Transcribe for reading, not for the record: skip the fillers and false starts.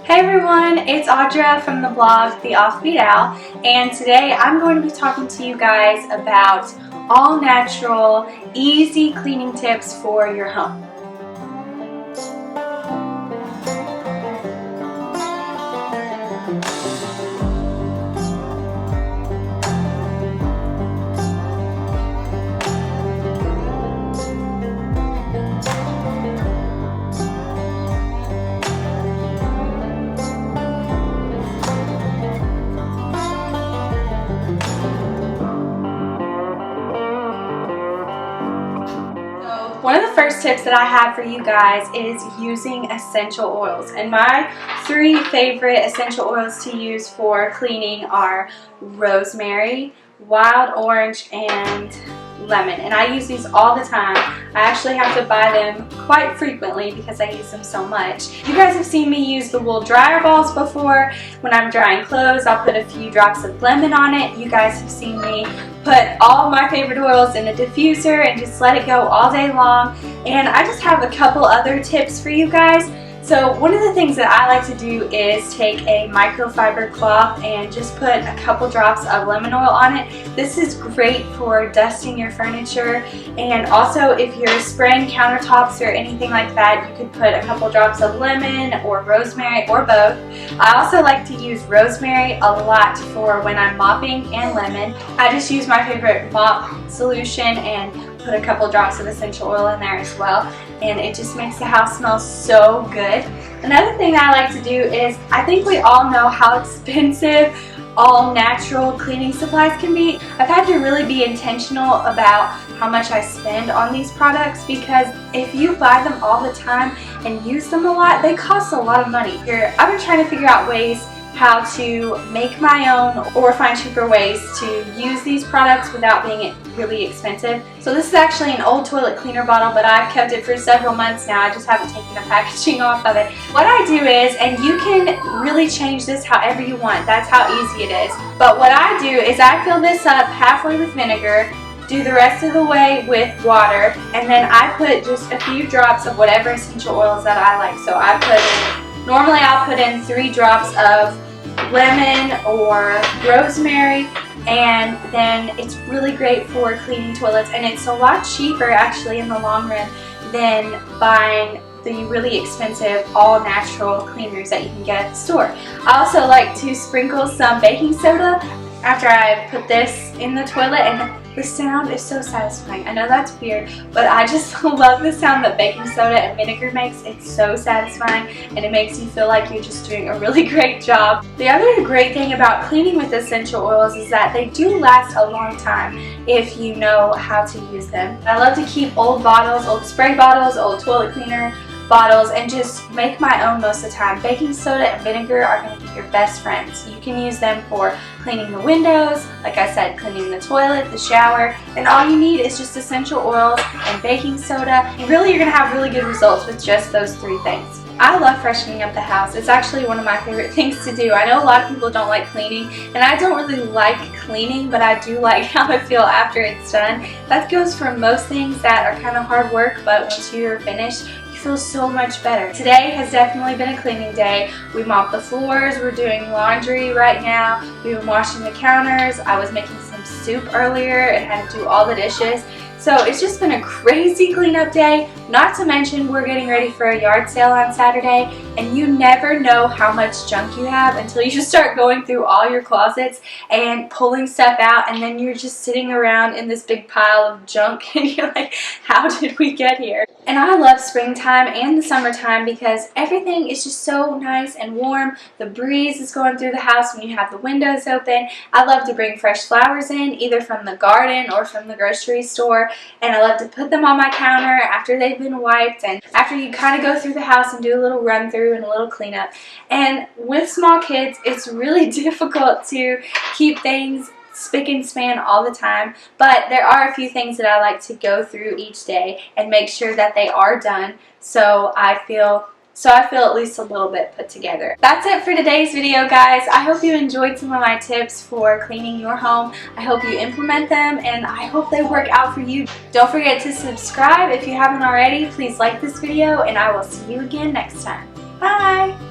Hey everyone, it's Audra from the blog The Offbeat Owl, and today I'm going to be talking to you guys about all natural, easy cleaning tips for your home. One of the first tips that I have for you guys is using essential oils, and my 3 favorite essential oils to use for cleaning are rosemary, wild orange, and lemon, and I use these all the time. I actually have to buy them quite frequently because I use them so much. You guys have seen me use the wool dryer balls before. When I'm drying clothes, I'll put a few drops of lemon on it. You guys have seen me put all my favorite oils in a diffuser and just let it go all day long. And I just have a couple other tips for you guys. So one of the things that I like to do is take a microfiber cloth and just put a couple drops of lemon oil on it. This is great for dusting your furniture, and also if you're spraying countertops or anything like that, you could put a couple drops of lemon or rosemary or both. I also like to use rosemary a lot for when I'm mopping, and lemon. I just use my favorite mop solution and put a couple drops of essential oil in there as well, and it just makes the house smell so good. Another thing that I like to do is, I think we all know how expensive all natural cleaning supplies can be. I've had to really be intentional about how much I spend on these products, because if you buy them all the time and use them a lot, they cost a lot of money. I've been trying to figure out ways how to make my own or find cheaper ways to use these products without being really expensive. So this is actually an old toilet cleaner bottle, but I've kept it for several months now. I just haven't taken the packaging off of it. What I do is, and you can really change this however you want, that's how easy it is, but what I do is I fill this up halfway with vinegar, do the rest of the way with water, and then I put just a few drops of whatever essential oils that I like. So normally I'll put in 3 drops of lemon or rosemary, and then it's really great for cleaning toilets, and it's a lot cheaper actually in the long run than buying the really expensive all natural cleaners that you can get at the store. I also like to sprinkle some baking soda after I put this in the toilet, and the sound is so satisfying. I know that's weird, but I just love the sound that baking soda and vinegar makes. It's so satisfying, and it makes you feel like you're just doing a really great job. The other great thing about cleaning with essential oils is that they do last a long time if you know how to use them. I love to keep old bottles, old spray bottles, old toilet cleaner bottles, and just make my own most of the time. Baking soda and vinegar are going to be your best friends. You can use them for cleaning the windows, like I said, cleaning the toilet, the shower, and all you need is just essential oils and baking soda, and really you're going to have really good results with just those 3 things. I love freshening up the house. It's actually one of my favorite things to do. I know a lot of people don't like cleaning, and I don't really like cleaning, but I do like how I feel after it's done. That goes for most things that are kind of hard work, but once you're finished, feel so much better. Today has definitely been a cleaning day. We mopped the floors, we're doing laundry right now, we've been washing the counters, I was making some soup earlier and had to do all the dishes. So it's just been a crazy cleanup day, not to mention we're getting ready for a yard sale on Saturday, and you never know how much junk you have until you just start going through all your closets and pulling stuff out, and then you're just sitting around in this big pile of junk and you're like, how did we get here? And I love springtime and the summertime because everything is just so nice and warm. The breeze is going through the house when you have the windows open. I love to bring fresh flowers in, either from the garden or from the grocery store, and I love to put them on my counter after they've been wiped and after you kind of go through the house and do a little run through and a little cleanup. And with small kids, it's really difficult to keep things spick and span all the time, but there are a few things that I like to go through each day and make sure that they are done, so I feel at least a little bit put together. That's it for today's video, guys. I hope you enjoyed some of my tips for cleaning your home. I hope you implement them, and I hope they work out for you. Don't forget to subscribe if you haven't already. Please like this video, and I will see you again next time. Bye!